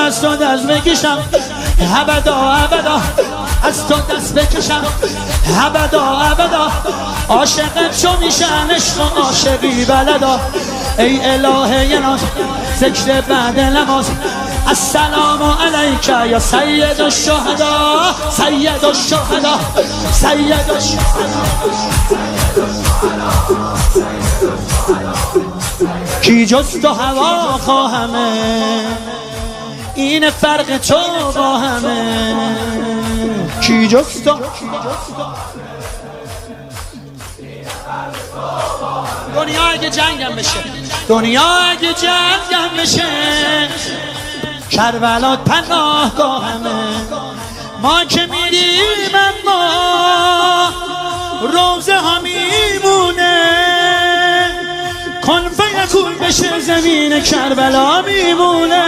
از تو دست بکشم ابدا ابدا، از تو دست بکشم ابدا ابدا، عاشقت چو میشن عشق و عاشقی بلدا. ای الهه ناز ذکر بعد نماز، السلام علیک یا سید الشهدا، سید الشهدا، سید الشهدا. کی جز تو هوا خواهمه، این فرق تو با همه. کی جز تو، دنیا اگه جنگم بشه، دنیا اگه جنگم بشه، کربلا پناهگاهمه. ما که میریم اما روزه ها میمونه، کن فیکون بشه زمین کربلا میمونه.